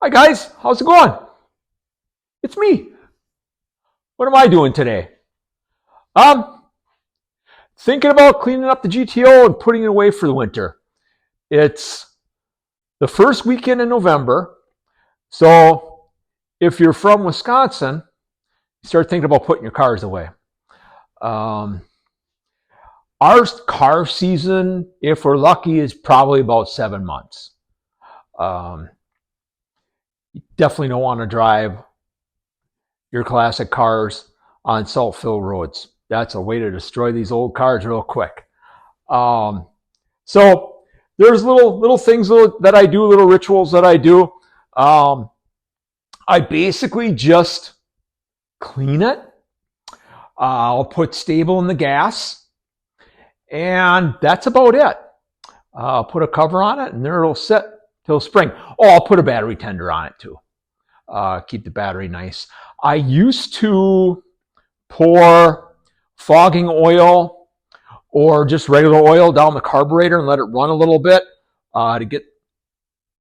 Hi guys, how's it going? It's me. What am I doing today? Um, Thinking about cleaning up the GTO and putting it away for the winter. It's the first weekend in November, so if you're from Wisconsin, you start thinking about putting your cars away. Um, our car season, if we're lucky, is probably about 7 months. Um, you definitely don't want to drive your classic cars on salt-filled roads. That's a way to destroy these old cars real quick. Um, so there's little things that I do, little rituals that I do. Um, I basically just clean it. I'll put stable in the gas, and that's about it. I'll put a cover on it, and there it'll sit till spring. Oh, I'll put a battery tender on it too. Keep the battery nice. I used to pour fogging oil or just regular oil down the carburetor and let it run a little bit to get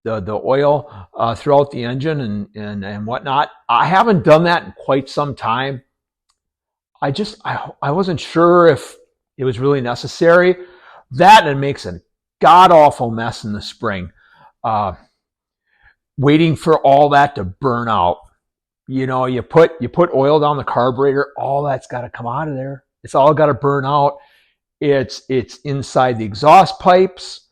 the oil throughout the engine and whatnot. I haven't done that in quite some time. I wasn't sure if it was really necessary. That, and it makes a god awful mess in the spring. Waiting for all that to burn out. You know, you put oil down the carburetor, all that's got to come out of there. It's all got to burn out. It's inside the exhaust pipes.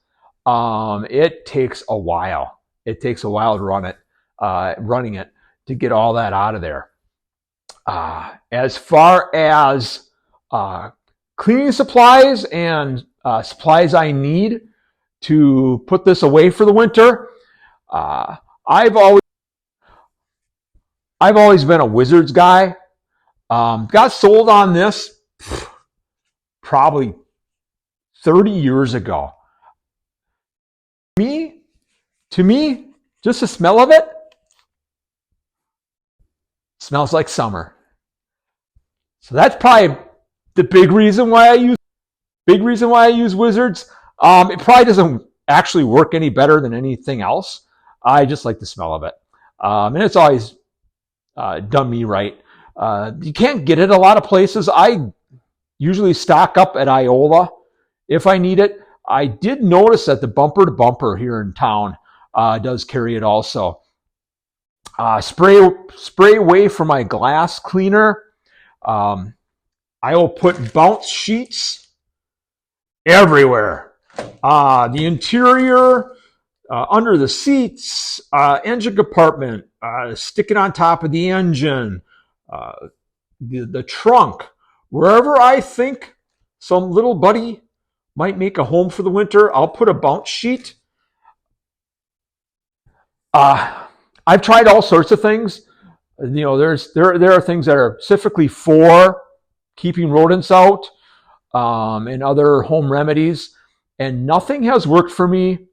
It takes a while. It takes a while to running it to get all that out of there. As far as cleaning supplies and supplies I need to put this away for the winter, I've always been a Wizards guy. Got sold on this probably 30 years ago. To me, just the smell of it smells like summer. So that's probably the big reason why I use Wizards. It probably doesn't actually work any better than anything else. I just like the smell of it, and it's always done me right. You can't get it a lot of places. I usually stock up at Iola if I need it. I did notice that the Bumper to Bumper here in town does carry it also. Spray away for my glass cleaner. I will put bounce sheets everywhere. The interior, under the seats, engine compartment, stick it on top of the engine, the trunk, wherever I think some little buddy might make a home for the winter, I'll put a bounce sheet. I've tried all sorts of things. You know, there are things that are specifically for keeping rodents out, and other home remedies, and nothing has worked for me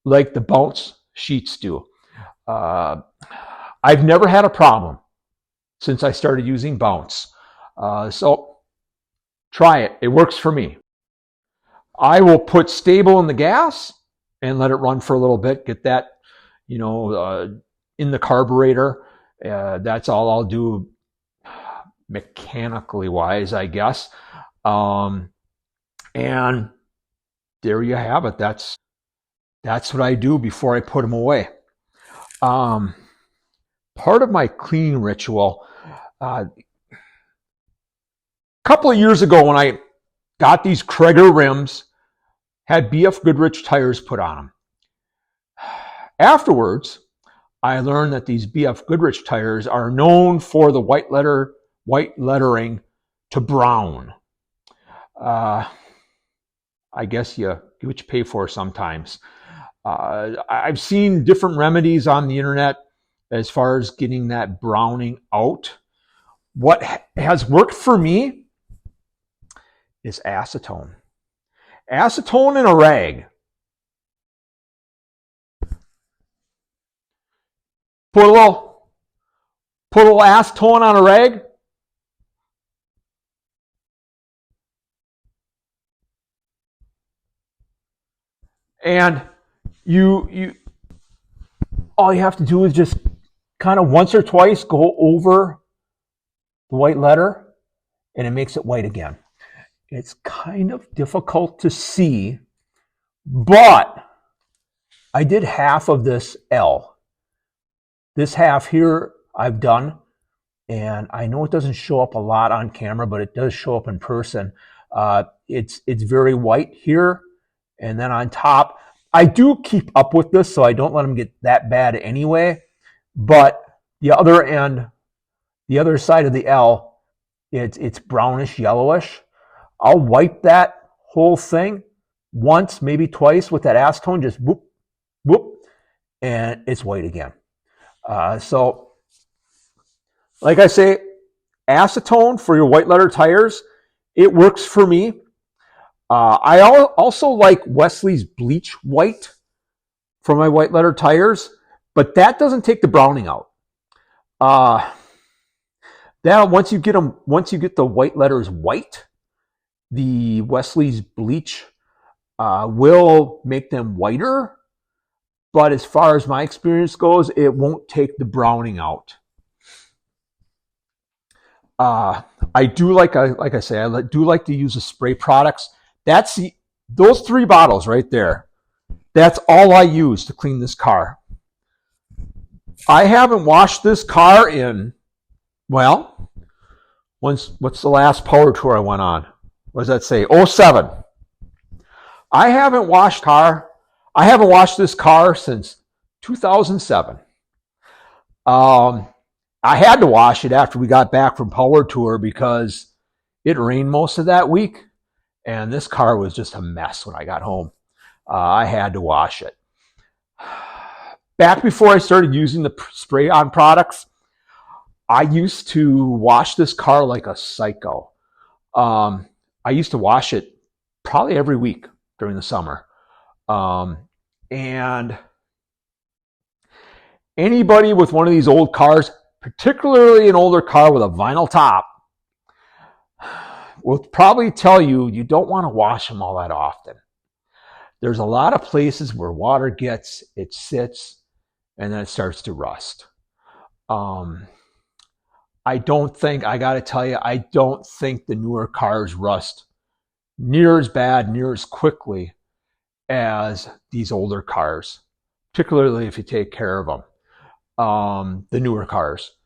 like the bounce sheets do. I've never had a problem since I started using bounce. So try it. It works for me. I will put stable in the gas and let it run for a little bit. Get that, in the carburetor. That's all I'll do mechanically wise, I guess. And there you have it. That's what I do before I put them away. Part of my cleaning ritual, a couple of years ago when I got these Krager rims, had BF Goodrich tires put on them. Afterwards, I learned that these BF Goodrich tires are known for the white lettering to brown. I guess you get what you pay for sometimes. I've seen different remedies on the internet as far as getting that browning out. What has worked for me is acetone. Acetone in a rag. Put a little acetone on a rag. And you all you have to do is just kind of once or twice go over the white letter, and it makes it white again. It's kind of difficult to see, but I did half of this L. This half here I've done, and I know it doesn't show up a lot on camera, but it does show up in person. It's very white here, and then on top, I do keep up with this, so I don't let them get that bad anyway. But the other end, the other side of the L, it's brownish yellowish. I'll wipe that whole thing once, maybe twice with that acetone, just whoop, whoop, and it's white again. So, like I say, acetone for your white letter tires, it works for me. I also like Wesley's Bleach White for my white letter tires, but that doesn't take the browning out. That once you get the white letters white, the Wesley's Bleach will make them whiter, but as far as my experience goes, it won't take the browning out. I do like I say, I do like to use the spray products. Those 3 bottles right there. That's all I use to clean this car. I haven't washed this car in, well, what's the last power tour I went on? What does that say? 07. I haven't washed this car since 2007. I had to wash it after we got back from power tour because it rained most of that week, and this car was just a mess when I got home. I had to wash it. Back before I started using the spray-on products, I used to wash this car like a psycho. I used to wash it probably every week during the summer. And anybody with one of these old cars, particularly an older car with a vinyl top, will probably tell you you don't want to wash them all that often. There's a lot of places where water gets, it sits, and then it starts to rust. I don't think the newer cars rust near as bad, near as quickly as these older cars, particularly if you take care of them, the newer cars.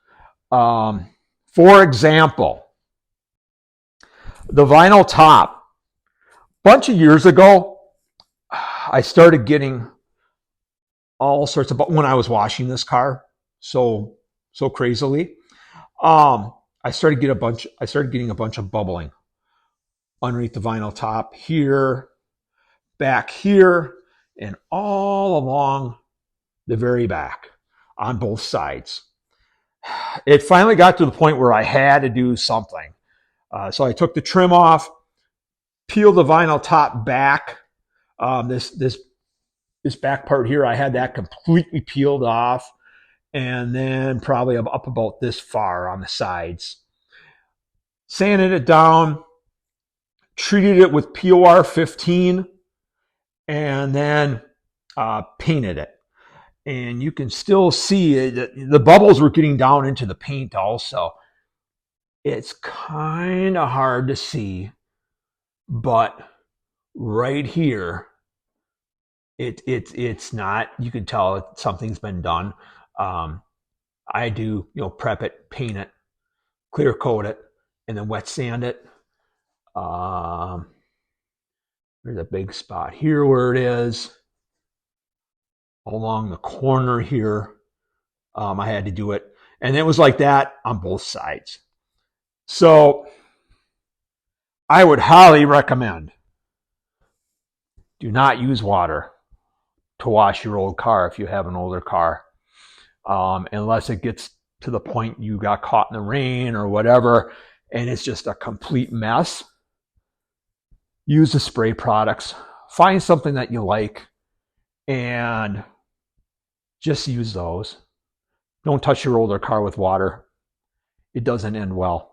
For example, the vinyl top. A bunch of years ago, I started getting all sorts of, when I was washing this car so crazily, I started getting a bunch of bubbling underneath the vinyl top here, back here, and all along the very back on both sides. It finally got to the point where I had to do something. So I took the trim off, peeled the vinyl top back. This back part here, I had that completely peeled off, and then probably up about this far on the sides. Sanded it down, treated it with POR 15, and then painted it. And you can still see it, the bubbles were getting down into the paint also. It's kind of hard to see, but right here, it's not, you can tell something's been done. I do, prep it, paint it, clear coat it, and then wet sand it. There's a big spot here where it is. Along the corner here, I had to do it. And it was like that on both sides. So I would highly recommend, do not use water to wash your old car if you have an older car, unless it gets to the point you got caught in the rain or whatever, and it's just a complete mess. Use the spray products. Find something that you like and just use those. Don't touch your older car with water. It doesn't end well.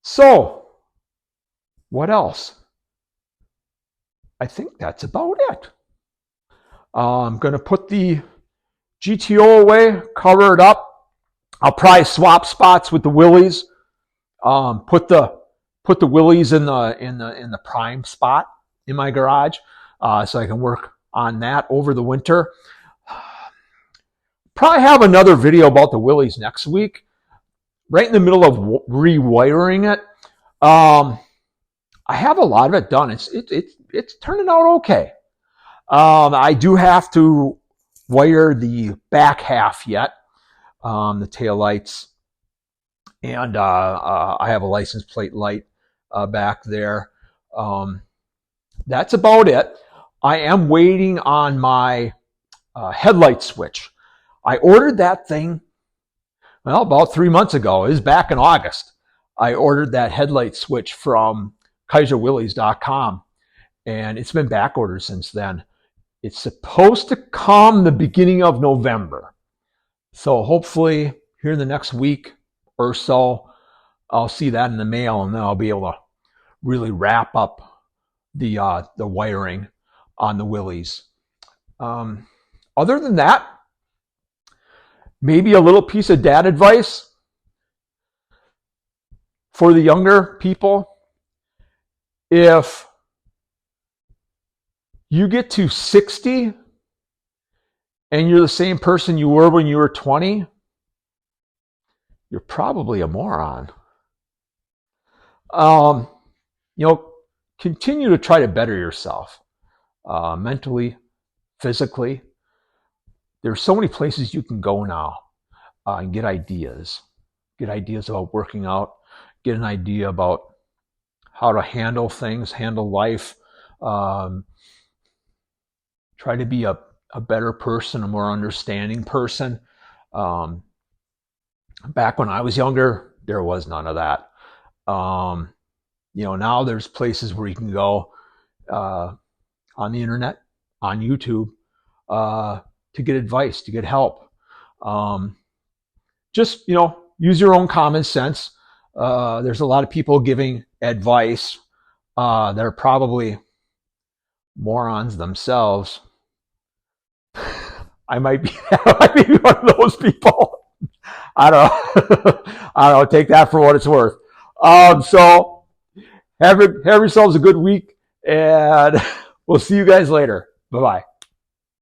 So, what else? I think that's about it. I'm going to put the GTO away, cover it up. I'll probably swap spots with the Willys. Put the Willys in the prime spot in my garage, so I can work on that over the winter. Probably have another video about the Willys next week. Right in the middle of rewiring it. I have a lot of it done. It's turning out okay. I do have to wire the back half yet, the tail lights, and I have a license plate light back there. That's about it. I am waiting on my headlight switch. I ordered that thing, well, about 3 months ago. It was back in August. I ordered that headlight switch from KaiserWillys.com, and it's been back ordered since then. It's supposed to come the beginning of November. So hopefully here in the next week or so, I'll see that in the mail, and then I'll be able to really wrap up the wiring on the Willys. Other than that, maybe a little piece of dad advice for the younger people. If you get to 60 and you're the same person you were when you were 20, you're probably a moron. Continue to try to better yourself, mentally, physically. There's so many places you can go now and get ideas. Get ideas about working out. Get an idea about how to handle things, handle life. Try to be a better person, a more understanding person. Back when I was younger, there was none of that. Now there's places where you can go on the internet, on YouTube, to get advice, to get help. Just use your own common sense. There's a lot of people giving advice that are probably morons themselves. I might be one of those people. I don't know. Take that for what it's worth. So have yourselves a good week, and we'll see you guys later. Bye-bye.